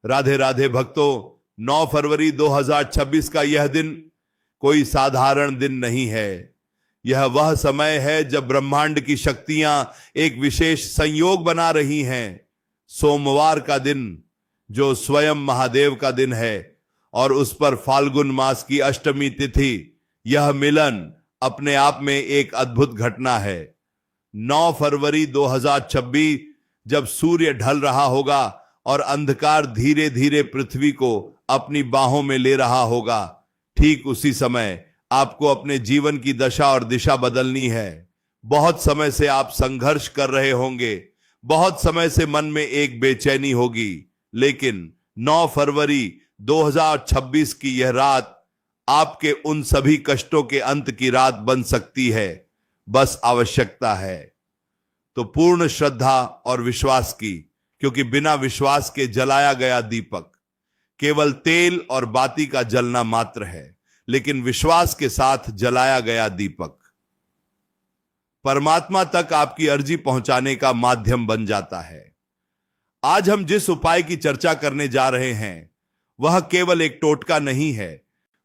राधे राधे भक्तों, 9 फरवरी 2026 का यह दिन कोई साधारण दिन नहीं है। यह वह समय है जब ब्रह्मांड की शक्तियां एक विशेष संयोग बना रही हैं। सोमवार का दिन जो स्वयं महादेव का दिन है और उस पर फाल्गुन मास की अष्टमी तिथि, यह मिलन अपने आप में एक अद्भुत घटना है। 9 फरवरी 2026 जब सूर्य ढल रहा होगा और अंधकार धीरे धीरे पृथ्वी को अपनी बाहों में ले रहा होगा, ठीक उसी समय आपको अपने जीवन की दशा और दिशा बदलनी है। बहुत समय से आप संघर्ष कर रहे होंगे, बहुत समय से मन में एक बेचैनी होगी, लेकिन 9 फरवरी 2026 की यह रात आपके उन सभी कष्टों के अंत की रात बन सकती है। बस आवश्यकता है तो पूर्ण श्रद्धा और विश्वास की, क्योंकि बिना विश्वास के जलाया गया दीपक केवल तेल और बाती का जलना मात्र है, लेकिन विश्वास के साथ जलाया गया दीपक परमात्मा तक आपकी अर्जी पहुंचाने का माध्यम बन जाता है। आज हम जिस उपाय की चर्चा करने जा रहे हैं वह केवल एक टोटका नहीं है,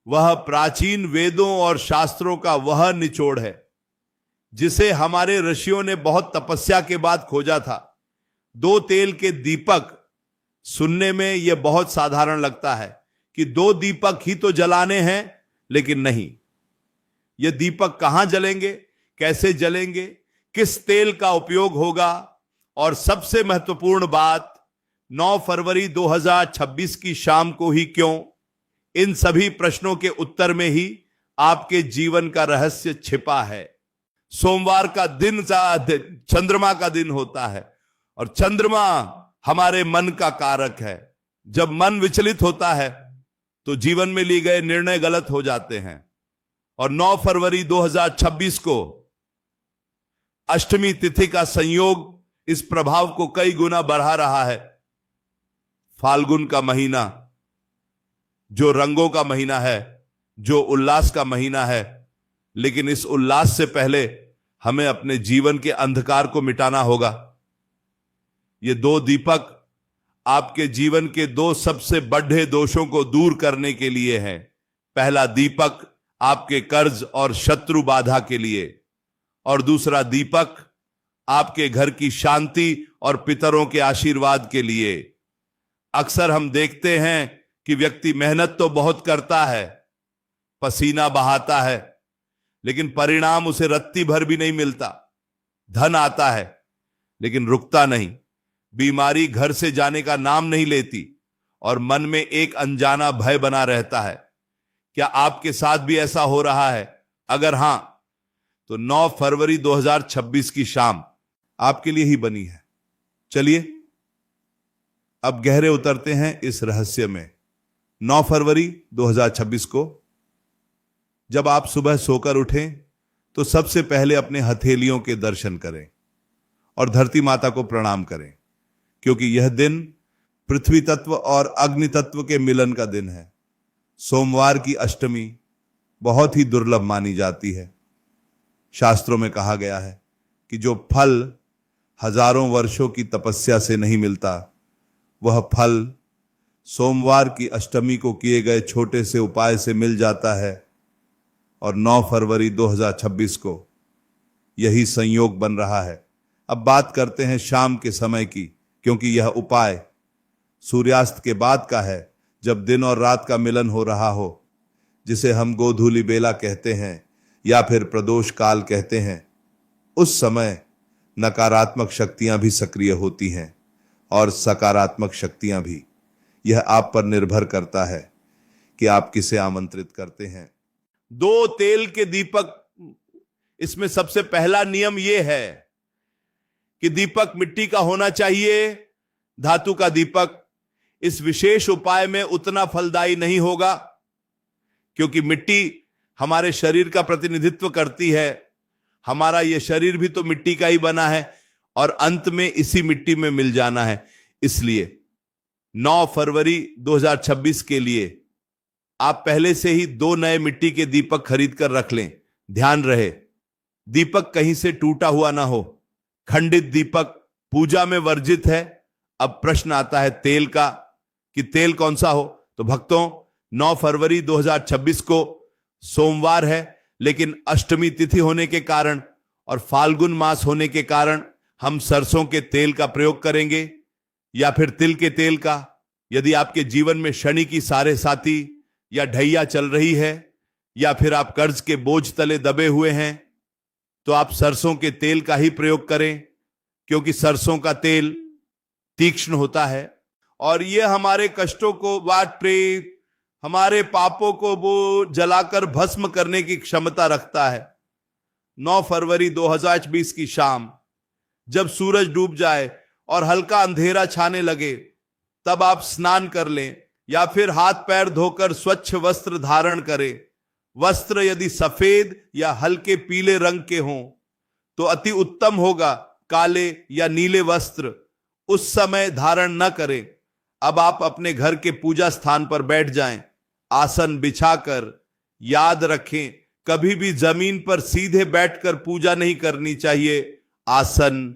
वह प्राचीन वेदों और शास्त्रों का वह निचोड़ है जिसे हमारे ऋषियों ने बहुत तपस्या के बाद खोजा था। 2 तेल के दीपक, सुनने में यह बहुत साधारण लगता है कि 2 दीपक ही तो जलाने हैं, लेकिन नहीं, ये दीपक कहां जलेंगे, कैसे जलेंगे, किस तेल का उपयोग होगा, और सबसे महत्वपूर्ण बात 9 फरवरी 2026 की शाम को ही क्यों, इन सभी प्रश्नों के उत्तर में ही आपके जीवन का रहस्य छिपा है। सोमवार का दिन चंद्रमा का दिन होता है और चंद्रमा हमारे मन का कारक है। जब मन विचलित होता है तो जीवन में लिए गए निर्णय गलत हो जाते हैं, और 9 फरवरी 2026 को अष्टमी तिथि का संयोग इस प्रभाव को कई गुना बढ़ा रहा है। फाल्गुन का महीना जो रंगों का महीना है, जो उल्लास का महीना है, लेकिन इस उल्लास से पहले हमें अपने जीवन के अंधकार को मिटाना होगा। ये 2 दीपक आपके जीवन के 2 सबसे बड़े दोषों को दूर करने के लिए हैं। पहला दीपक आपके कर्ज और शत्रु बाधा के लिए, और दूसरा दीपक आपके घर की शांति और पितरों के आशीर्वाद के लिए। अक्सर हम देखते हैं कि व्यक्ति मेहनत तो बहुत करता है, पसीना बहाता है, लेकिन परिणाम उसे रत्ती भर भी नहीं मिलता। धन आता है लेकिन रुकता नहीं, बीमारी घर से जाने का नाम नहीं लेती, और मन में एक अनजाना भय बना रहता है। क्या आपके साथ भी ऐसा हो रहा है? अगर हां, तो 9 फरवरी 2026 की शाम आपके लिए ही बनी है। चलिए अब गहरे उतरते हैं इस रहस्य में। 9 फरवरी 2026 को जब आप सुबह सोकर उठें तो सबसे पहले अपने हथेलियों के दर्शन करें और धरती माता को प्रणाम करें, क्योंकि यह दिन पृथ्वी तत्व और अग्नि तत्व के मिलन का दिन है। सोमवार की अष्टमी बहुत ही दुर्लभ मानी जाती है। शास्त्रों में कहा गया है कि जो फल हजारों वर्षों की तपस्या से नहीं मिलता, वह फल सोमवार की अष्टमी को किए गए छोटे से उपाय से मिल जाता है। और 9 फरवरी 2026 को यही संयोग बन रहा है। अब बात करते हैं शाम के समय की, क्योंकि यह उपाय सूर्यास्त के बाद का है, जब दिन और रात का मिलन हो रहा हो, जिसे हम गोधूलि बेला कहते हैं या फिर प्रदोष काल कहते हैं। उस समय नकारात्मक शक्तियां भी सक्रिय होती हैं और सकारात्मक शक्तियां भी। यह आप पर निर्भर करता है कि आप किसे आमंत्रित करते हैं। 2 तेल के दीपक, इसमें सबसे पहला नियम यह है कि दीपक मिट्टी का होना चाहिए। धातु का दीपक इस विशेष उपाय में उतना फलदायी नहीं होगा, क्योंकि मिट्टी हमारे शरीर का प्रतिनिधित्व करती है। हमारा यह शरीर भी तो मिट्टी का ही बना है और अंत में इसी मिट्टी में मिल जाना है। इसलिए 9 फरवरी 2026 के लिए आप पहले से ही 2 नए मिट्टी के दीपक खरीद कर रख लें। ध्यान रहे, दीपक कहीं से टूटा हुआ ना हो। खंडित दीपक पूजा में वर्जित है। अब प्रश्न आता है तेल का, कि तेल कौन सा हो, तो भक्तों 9 फरवरी 2026 को सोमवार है, लेकिन अष्टमी तिथि होने के कारण और फाल्गुन मास होने के कारण हम सरसों के तेल का प्रयोग करेंगे या फिर तिल के तेल का। यदि आपके जीवन में शनि की साढ़े साती या ढैया चल रही है या फिर आप कर्ज के बोझ तले दबे हुए हैं, तो आप सरसों के तेल का ही प्रयोग करें, क्योंकि सरसों का तेल तीक्ष्ण होता है और यह हमारे कष्टों को, वाट प्रेत, हमारे पापों को वो जलाकर भस्म करने की क्षमता रखता है। 9 फरवरी 2020 की शाम जब सूरज डूब जाए और हल्का अंधेरा छाने लगे, तब आप स्नान कर लें या फिर हाथ पैर धोकर स्वच्छ वस्त्र धारण करें। वस्त्र यदि सफेद या हल्के पीले रंग के हों तो अति उत्तम होगा। काले या नीले वस्त्र उस समय धारण न करें। अब आप अपने घर के पूजा स्थान पर बैठ जाएं, आसन बिछाकर। याद रखें, कभी भी जमीन पर सीधे बैठकर पूजा नहीं करनी चाहिए। आसन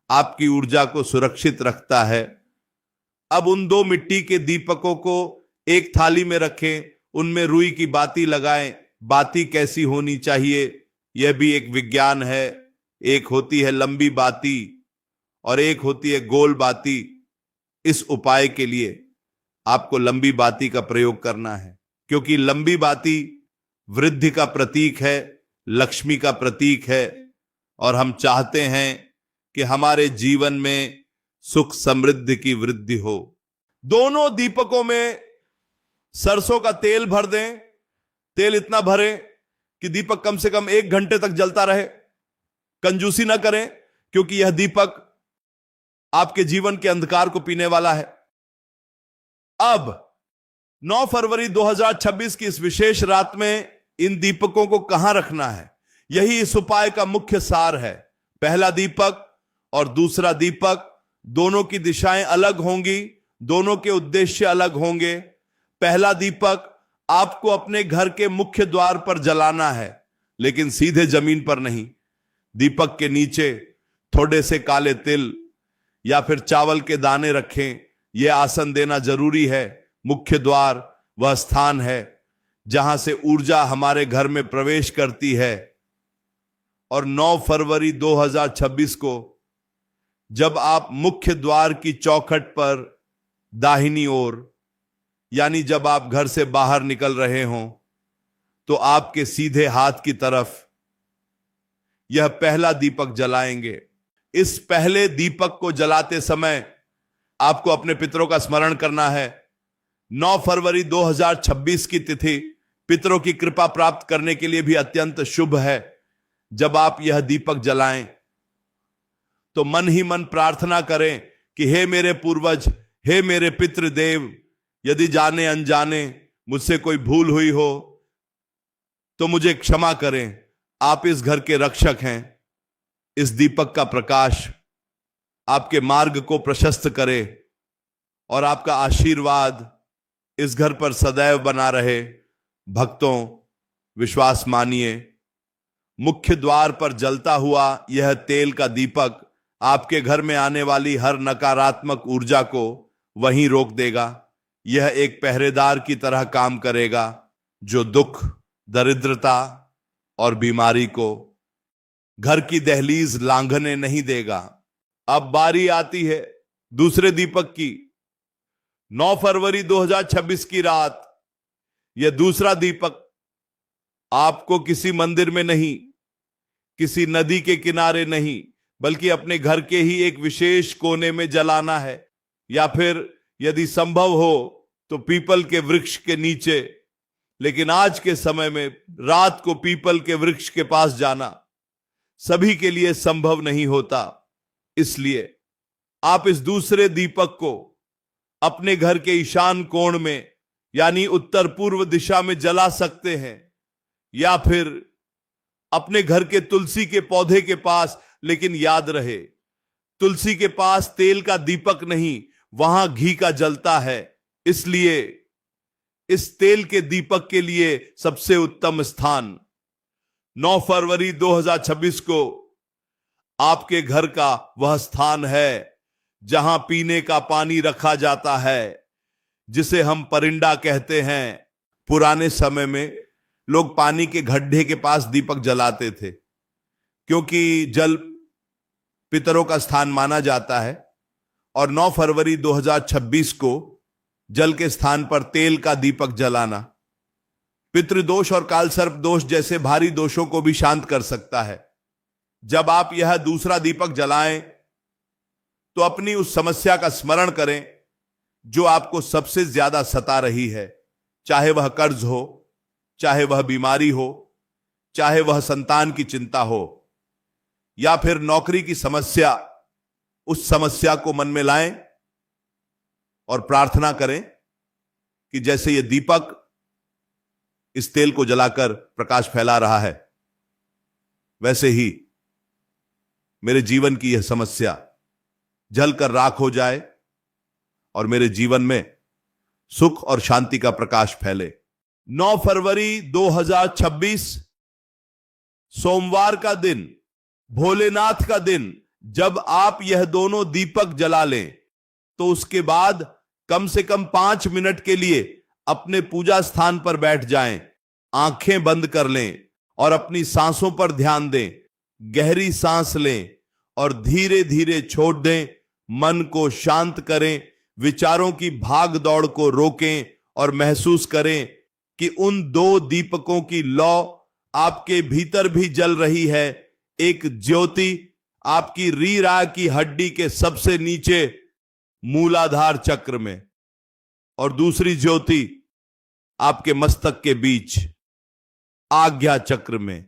आपकी ऊर्जा को सुरक्षित रखता है। अब उन 2 मिट्टी के दीपकों को एक थाली में रखें, उनमें रुई की बाती लगाएं। बाती कैसी होनी चाहिए, यह भी एक विज्ञान है। एक होती है लंबी बाती और एक होती है गोल बाती। इस उपाय के लिए आपको लंबी बाती का प्रयोग करना है, क्योंकि लंबी बाती वृद्धि का प्रतीक है, लक्ष्मी का प्रतीक है और हम चाहते हैं कि हमारे जीवन में सुख समृद्धि की वृद्धि हो। दोनों दीपकों में सरसों का तेल भर दें। तेल इतना भरें कि दीपक कम से कम 1 घंटे तक जलता रहे। कंजूसी ना करें, क्योंकि यह दीपक आपके जीवन के अंधकार को पीने वाला है। अब 9 फरवरी 2026 की इस विशेष रात में इन दीपकों को कहां रखना है, यही इस उपाय का मुख्य सार है। पहला दीपक और दूसरा दीपक, दोनों की दिशाएं अलग होंगी, दोनों के उद्देश्य अलग होंगे। पहला दीपक आपको अपने घर के मुख्य द्वार पर जलाना है, लेकिन सीधे जमीन पर नहीं। दीपक के नीचे थोड़े से काले तिल या फिर चावल के दाने रखें। यह आसन देना जरूरी है। मुख्य द्वार वह स्थान है जहां से ऊर्जा हमारे घर में प्रवेश करती है। और 9 फरवरी 2026 को जब आप मुख्य द्वार की चौखट पर दाहिनी ओर, यानी जब आप घर से बाहर निकल रहे हों, तो आपके सीधे हाथ की तरफ यह पहला दीपक जलाएंगे। इस पहले दीपक को जलाते समय आपको अपने पितरों का स्मरण करना है। 9 फरवरी 2026 की तिथि पितरों की कृपा प्राप्त करने के लिए भी अत्यंत शुभ है। जब आप यह दीपक जलाएं तो मन ही मन प्रार्थना करें कि हे मेरे पूर्वज, हे मेरे पितृदेव, यदि जाने अनजाने मुझसे कोई भूल हुई हो तो मुझे क्षमा करें। आप इस घर के रक्षक हैं। इस दीपक का प्रकाश आपके मार्ग को प्रशस्त करे और आपका आशीर्वाद इस घर पर सदैव बना रहे। भक्तों, विश्वास मानिए, मुख्य द्वार पर जलता हुआ यह तेल का दीपक आपके घर में आने वाली हर नकारात्मक ऊर्जा को वहीं रोक देगा। यह एक पहरेदार की तरह काम करेगा जो दुख, दरिद्रता और बीमारी को घर की दहलीज लांघने नहीं देगा। अब बारी आती है दूसरे दीपक की। 9 फरवरी 2026 की रात यह दूसरा दीपक आपको किसी मंदिर में नहीं, किसी नदी के किनारे नहीं, बल्कि अपने घर के ही एक विशेष कोने में जलाना है, या फिर यदि संभव हो तो पीपल के वृक्ष के नीचे। लेकिन आज के समय में रात को पीपल के वृक्ष के पास जाना सभी के लिए संभव नहीं होता। इसलिए आप इस दूसरे दीपक को अपने घर के ईशान कोण में, यानी उत्तर पूर्व दिशा में जला सकते हैं, या फिर अपने घर के तुलसी के पौधे के पास। लेकिन याद रहे, तुलसी के पास तेल का दीपक नहीं, वहां घी का जलता है। इसलिए इस तेल के दीपक के लिए सबसे उत्तम स्थान 9 फरवरी 2026 को आपके घर का वह स्थान है जहां पीने का पानी रखा जाता है, जिसे हम परिंदा कहते हैं। पुराने समय में लोग पानी के गड्ढे के पास दीपक जलाते थे, क्योंकि जल पितरों का स्थान माना जाता है। और 9 फरवरी 2026 को जल के स्थान पर तेल का दीपक जलाना पितृदोष और कालसर्प दोष जैसे भारी दोषों को भी शांत कर सकता है। जब आप यह दूसरा दीपक जलाएं तो अपनी उस समस्या का स्मरण करें जो आपको सबसे ज्यादा सता रही है, चाहे वह कर्ज हो, चाहे वह बीमारी हो, चाहे वह संतान की चिंता हो, या फिर नौकरी की समस्या। उस समस्या को मन में लाएं और प्रार्थना करें कि जैसे यह दीपक इस तेल को जलाकर प्रकाश फैला रहा है, वैसे ही मेरे जीवन की यह समस्या जलकर राख हो जाए और मेरे जीवन में सुख और शांति का प्रकाश फैले। 9 फरवरी 2026 सोमवार का दिन, भोलेनाथ का दिन, जब आप यह दोनों दीपक जला लें तो उसके बाद कम से कम 5 मिनट के लिए अपने पूजा स्थान पर बैठ जाएं, आंखें बंद कर लें और अपनी सांसों पर ध्यान दें। गहरी सांस लें और धीरे धीरे छोड़ दें। मन को शांत करें, विचारों की भाग दौड़ को रोकें और महसूस करें कि उन 2 दीपकों की लौ आपके भीतर भी जल रही है। एक ज्योति आपकी रीढ़ की हड्डी के सबसे नीचे मूलाधार चक्र में, और दूसरी ज्योति आपके मस्तक के बीच आज्ञा चक्र में।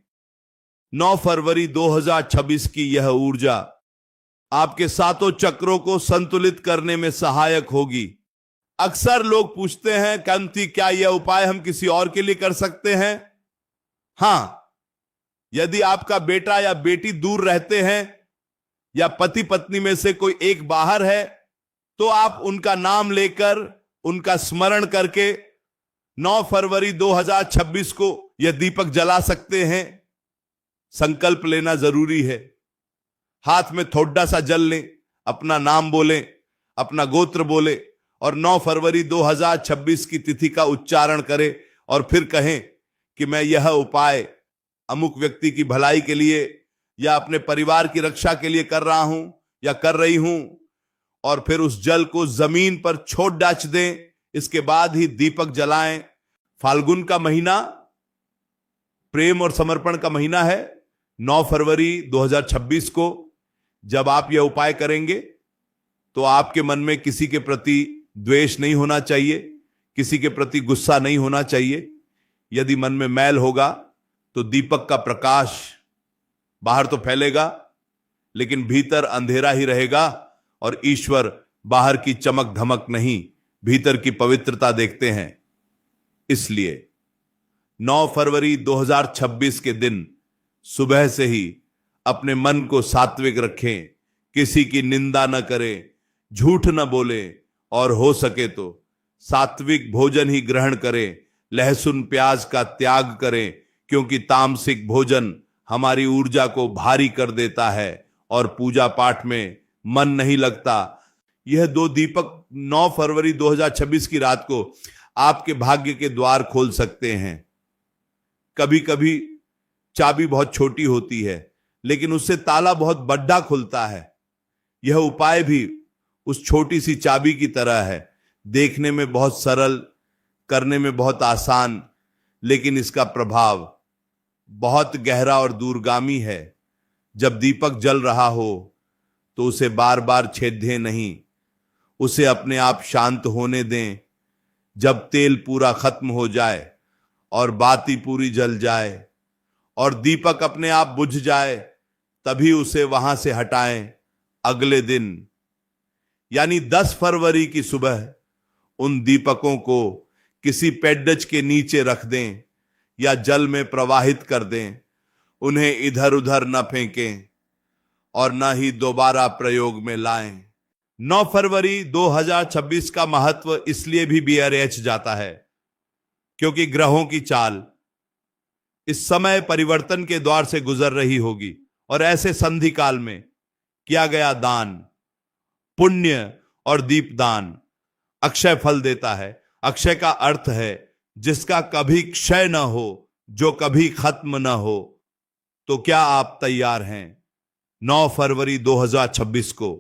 9 फरवरी 2026 की यह ऊर्जा आपके 7 चक्रों को संतुलित करने में सहायक होगी। अक्सर लोग पूछते हैं, कांति क्या यह उपाय हम किसी और के लिए कर सकते हैं? हां, यदि आपका बेटा या बेटी दूर रहते हैं या पति पत्नी में से कोई एक बाहर है, तो आप उनका नाम लेकर, उनका स्मरण करके 9 फरवरी 2026 को यह दीपक जला सकते हैं। संकल्प लेना जरूरी है। हाथ में थोड़ा सा जल लें, अपना नाम बोलें, अपना गोत्र बोले और 9 फरवरी 2026 की तिथि का उच्चारण करें और फिर कहें कि मैं यह उपाय अमुक व्यक्ति की भलाई के लिए या अपने परिवार की रक्षा के लिए कर रहा हूं या कर रही हूं, और फिर उस जल को जमीन पर छोड़ डाच दें। इसके बाद ही दीपक जलाएं। फाल्गुन का महीना प्रेम और समर्पण का महीना है। 9 फरवरी 2026 को जब आप यह उपाय करेंगे तो आपके मन में किसी के प्रति द्वेष नहीं होना चाहिए, किसी के प्रति गुस्सा नहीं होना चाहिए। यदि मन में मैल होगा तो दीपक का प्रकाश बाहर तो फैलेगा, लेकिन भीतर अंधेरा ही रहेगा और ईश्वर बाहर की चमक धमक नहीं, भीतर की पवित्रता देखते हैं। इसलिए 9 फरवरी 2026 के दिन सुबह से ही अपने मन को सात्विक रखें, किसी की निंदा न करें, झूठ न बोले और हो सके तो सात्विक भोजन ही ग्रहण करें। लहसुन प्याज का त्याग करें, क्योंकि तामसिक भोजन हमारी ऊर्जा को भारी कर देता है और पूजा पाठ में मन नहीं लगता। यह 2 दीपक 9 फरवरी 2026 की रात को आपके भाग्य के द्वार खोल सकते हैं। कभी कभी चाबी बहुत छोटी होती है, लेकिन उससे ताला बहुत बड़ा खुलता है। यह उपाय भी उस छोटी सी चाबी की तरह है, देखने में बहुत सरल, करने में बहुत आसान, लेकिन इसका प्रभाव बहुत गहरा और दूरगामी है। जब दीपक जल रहा हो तो उसे बार बार छेदें नहीं, उसे अपने आप शांत होने दें। जब तेल पूरा खत्म हो जाए और बाती पूरी जल जाए और दीपक अपने आप बुझ जाए, तभी उसे वहां से हटाएं। अगले दिन यानी 10 फरवरी की सुबह उन दीपकों को किसी पेड्डज के नीचे रख दें या जल में प्रवाहित कर दें। उन्हें इधर उधर न फेंकें और न ही दोबारा प्रयोग में लाएं। 9 फरवरी 2026 का महत्व इसलिए भी BRH जाता है क्योंकि ग्रहों की चाल इस समय परिवर्तन के द्वार से गुजर रही होगी, और ऐसे संधि काल में किया गया दान, पुण्य और दीपदान अक्षय फल देता है। अक्षय का अर्थ है जिसका कभी क्षय न हो, जो कभी खत्म न हो। तो क्या आप तैयार हैं 9 फरवरी 2026 को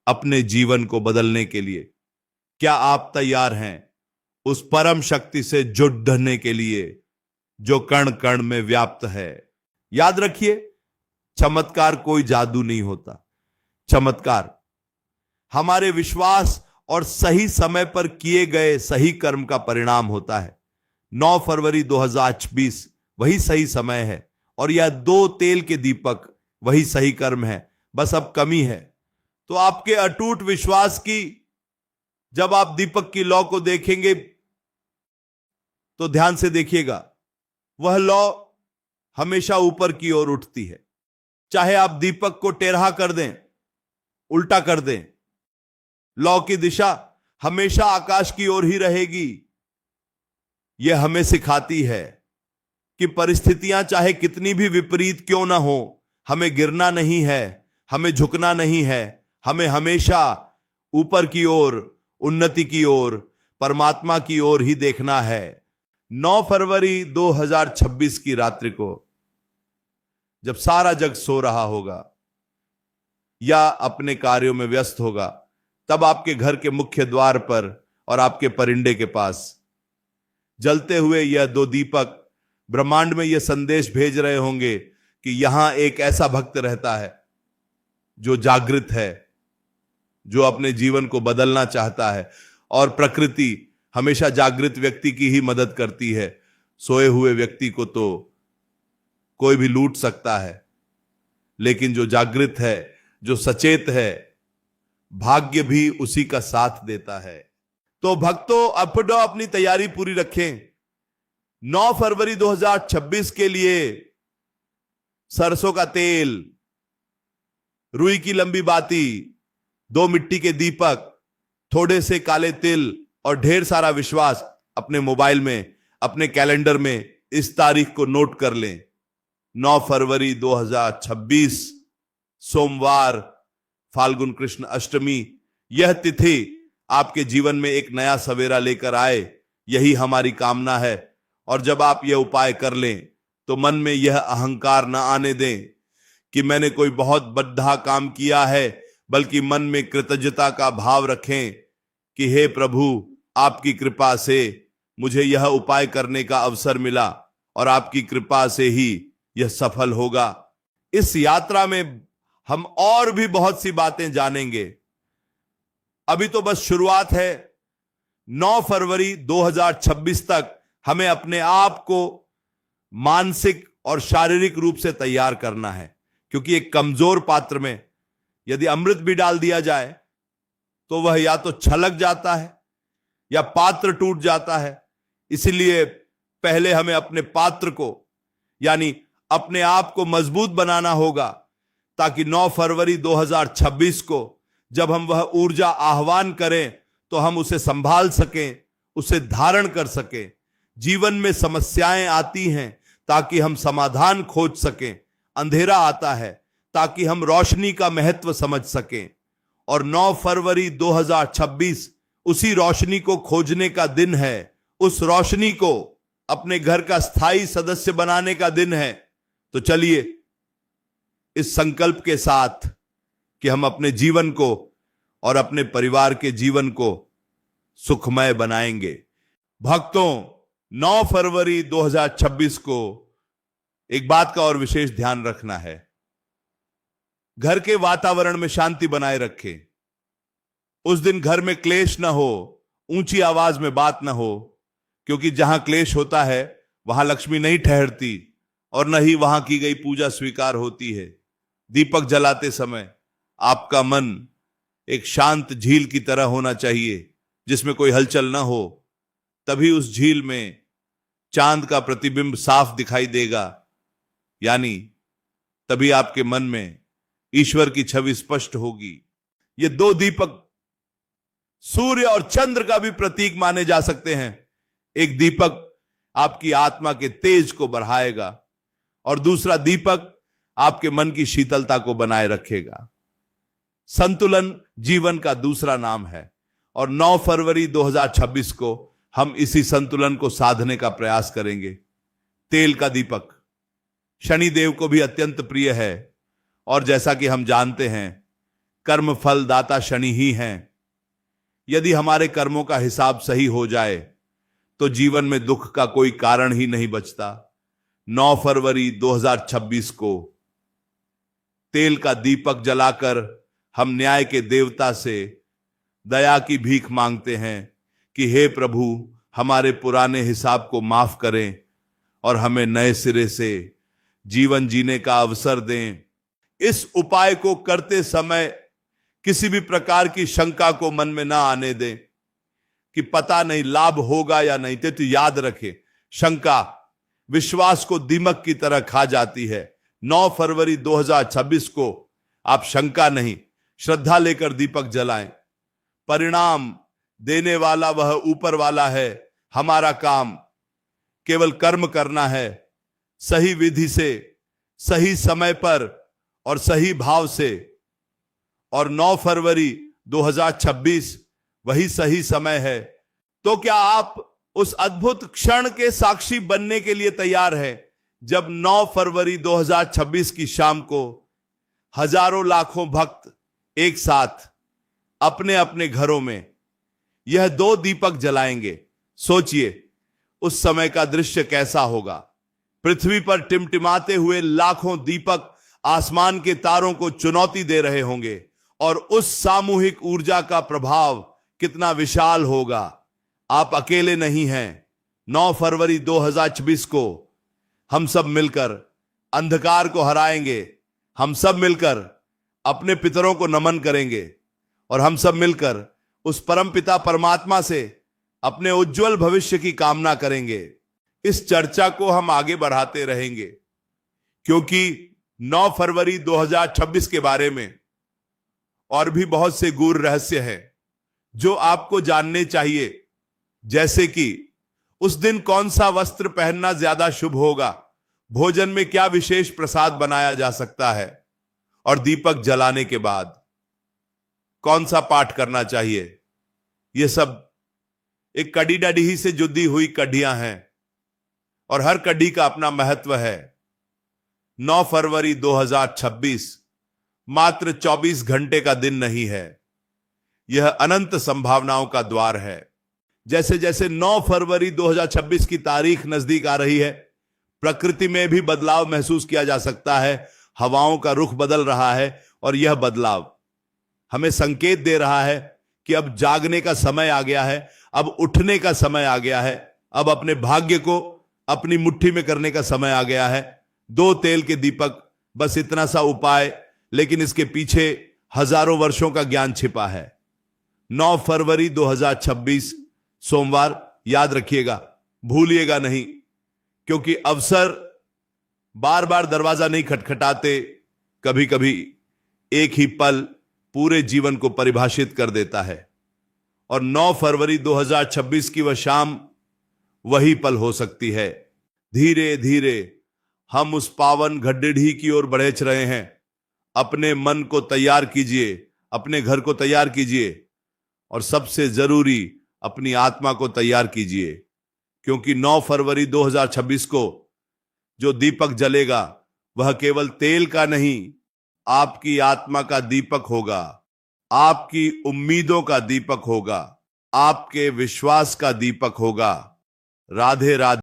अपने जीवन को बदलने के लिए? क्या आप तैयार हैं उस परम शक्ति से जुड़ने के लिए जो कण कण में व्याप्त है? याद रखिए, चमत्कार कोई जादू नहीं होता। चमत्कार हमारे विश्वास और सही समय पर किए गए सही कर्म का परिणाम होता है। 9 फरवरी 2026 वही सही समय है और यह 2 तेल के दीपक वही सही कर्म है। बस अब कमी है तो आपके अटूट विश्वास की। जब आप दीपक की लौ को देखेंगे तो ध्यान से देखिएगा, वह लौ हमेशा ऊपर की ओर उठती है। चाहे आप दीपक को टेढ़ा कर दें, उल्टा कर दें, लौ की दिशा हमेशा आकाश की ओर ही रहेगी। यह हमें सिखाती है कि परिस्थितियां चाहे कितनी भी विपरीत क्यों ना हो, हमें गिरना नहीं है, हमें झुकना नहीं है, हमें हमेशा ऊपर की ओर, उन्नति की ओर, परमात्मा की ओर ही देखना है। 9 फरवरी 2026 की रात्रि को जब सारा जग सो रहा होगा या अपने कार्यों में व्यस्त होगा, तब आपके घर के मुख्य द्वार पर और आपके परिंदे के पास जलते हुए यह 2 दीपक ब्रह्मांड में यह संदेश भेज रहे होंगे कि यहां एक ऐसा भक्त रहता है जो जागृत है, जो अपने जीवन को बदलना चाहता है। और प्रकृति हमेशा जागृत व्यक्ति की ही मदद करती है। सोए हुए व्यक्ति को तो कोई भी लूट सकता है, लेकिन जो जागृत है, जो सचेत है, भाग्य भी उसी का साथ देता है। तो भक्तों, अपनी तैयारी पूरी रखें। 9 फरवरी 2026 के लिए सरसों का तेल, रुई की लंबी बाती, 2 मिट्टी के दीपक, थोड़े से काले तिल और ढेर सारा विश्वास अपने मोबाइल में, अपने कैलेंडर में इस तारीख को नोट कर लें। 9 फरवरी 2026 सोमवार, फाल्गुन कृष्ण अष्टमी। यह तिथि आपके जीवन में एक नया सवेरा लेकर आए, यही हमारी कामना है। और जब आप यह उपाय कर लें तो मन में यह अहंकार न आने दें कि मैंने कोई बहुत बड़ा काम किया है, बल्कि मन में कृतज्ञता का भाव रखें कि हे प्रभु, आपकी कृपा से मुझे यह उपाय करने का अवसर मिला और आपकी कृपा से ही यह सफल होगा। इस यात्रा में हम और भी बहुत सी बातें जानेंगे। अभी तो बस शुरुआत है। 9 फरवरी 2026 तक हमें अपने आप को मानसिक और शारीरिक रूप से तैयार करना है, क्योंकि एक कमजोर पात्र में यदि अमृत भी डाल दिया जाए तो वह या तो छलक जाता है या पात्र टूट जाता है। इसलिए पहले हमें अपने पात्र को, यानी अपने आप को मजबूत बनाना होगा, ताकि 9 फरवरी 2026 को जब हम वह ऊर्जा आह्वान करें तो हम उसे संभाल सकें, उसे धारण कर सकें। जीवन में समस्याएं आती हैं ताकि हम समाधान खोज सकें, अंधेरा आता है ताकि हम रोशनी का महत्व समझ सकें। और 9 फरवरी 2026 उसी रोशनी को खोजने का दिन है, उस रोशनी को अपने घर का स्थायी सदस्य बनाने का दिन है। तो चलिए इस संकल्प के साथ कि हम अपने जीवन को और अपने परिवार के जीवन को सुखमय बनाएंगे। भक्तों, 9 फरवरी 2026 को एक बात का और विशेष ध्यान रखना है। घर के वातावरण में शांति बनाए रखें। उस दिन घर में क्लेश ना हो, ऊंची आवाज में बात ना हो, क्योंकि जहां क्लेश होता है वहां लक्ष्मी नहीं ठहरती और न ही वहां की गई पूजा स्वीकार होती है। दीपक जलाते समय आपका मन एक शांत झील की तरह होना चाहिए, जिसमें कोई हलचल ना हो। तभी उस झील में चांद का प्रतिबिंब साफ दिखाई देगा, यानी तभी आपके मन में ईश्वर की छवि स्पष्ट होगी। ये 2 दीपक सूर्य और चंद्र का भी प्रतीक माने जा सकते हैं। एक दीपक आपकी आत्मा के तेज को बढ़ाएगा और दूसरा दीपक आपके मन की शीतलता को बनाए रखेगा। संतुलन जीवन का दूसरा नाम है और 9 फरवरी 2026 को हम इसी संतुलन को साधने का प्रयास करेंगे। तेल का दीपक शनिदेव को भी अत्यंत प्रिय है और जैसा कि हम जानते हैं कर्म फल दाता शनि ही हैं। यदि हमारे कर्मों का हिसाब सही हो जाए तो जीवन में दुख का कोई कारण ही नहीं बचता। 9 फरवरी 2026 को तेल का दीपक जलाकर हम न्याय के देवता से दया की भीख मांगते हैं कि हे प्रभु हमारे पुराने हिसाब को माफ करें और हमें नए सिरे से जीवन जीने का अवसर दें। इस उपाय को करते समय किसी भी प्रकार की शंका को मन में ना आने दें कि पता नहीं लाभ होगा या नहीं। तो याद रखें, शंका विश्वास को दीमक की तरह खा जाती है। 9 फरवरी 2026 को आप शंका नहीं, श्रद्धा लेकर दीपक जलाएं। परिणाम देने वाला वह ऊपर वाला है। हमारा काम केवल कर्म करना है, सही विधि से, सही समय पर और सही भाव से। और 9 फरवरी 2026 वही सही समय है। तो क्या आप उस अद्भुत क्षण के साक्षी बनने के लिए तैयार हैं जब 9 फरवरी 2026 की शाम को हजारों लाखों भक्त एक साथ अपने अपने घरों में यह 2 दीपक जलाएंगे? सोचिए उस समय का दृश्य कैसा होगा। पृथ्वी पर टिमटिमाते हुए लाखों दीपक आसमान के तारों को चुनौती दे रहे होंगे और उस सामूहिक ऊर्जा का प्रभाव कितना विशाल होगा। आप अकेले नहीं हैं। 9 फरवरी 2026 को हम सब मिलकर अंधकार को हराएंगे। हम सब मिलकर अपने पितरों को नमन करेंगे और हम सब मिलकर उस परमपिता परमात्मा से अपने उज्जवल भविष्य की कामना करेंगे। इस चर्चा को हम आगे बढ़ाते रहेंगे क्योंकि 9 फरवरी 2026 के बारे में और भी बहुत से गूढ़ रहस्य हैं जो आपको जानने चाहिए, जैसे कि उस दिन कौन सा वस्त्र पहनना ज्यादा शुभ होगा, भोजन में क्या विशेष प्रसाद बनाया जा सकता है और दीपक जलाने के बाद कौन सा पाठ करना चाहिए। यह सब एक कड़ी डडी से जुड़ी हुई कड़ियां हैं और हर कड़ी का अपना महत्व है। 9 फरवरी 2026 मात्र 24 घंटे का दिन नहीं है, यह अनंत संभावनाओं का द्वार है। जैसे जैसे 9 फरवरी 2026 की तारीख नजदीक आ रही है, प्रकृति में भी बदलाव महसूस किया जा सकता है। हवाओं का रुख बदल रहा है और यह बदलाव हमें संकेत दे रहा है कि अब जागने का समय आ गया है, अब उठने का समय आ गया है, अब अपने भाग्य को अपनी मुट्ठी में करने का समय आ गया है। 2 तेल के दीपक, बस इतना सा उपाय, लेकिन इसके पीछे हजारों वर्षों का ज्ञान छिपा है। 9 फरवरी 2026 सोमवार, याद रखिएगा, भूलिएगा नहीं, क्योंकि अवसर बार बार दरवाजा नहीं खटखटाते। कभी कभी एक ही पल पूरे जीवन को परिभाषित कर देता है और 9 फरवरी 2026 की वह शाम वही पल हो सकती है। धीरे धीरे हम उस पावन घड्ढी की ओर बढ़े रहे हैं। अपने मन को तैयार कीजिए, अपने घर को तैयार कीजिए और सबसे जरूरी अपनी आत्मा को तैयार कीजिए, क्योंकि 9 फरवरी 2026 को जो दीपक जलेगा वह केवल तेल का नहीं, आपकी आत्मा का दीपक होगा, आपकी उम्मीदों का दीपक होगा, आपके विश्वास का दीपक होगा। राधे राधे।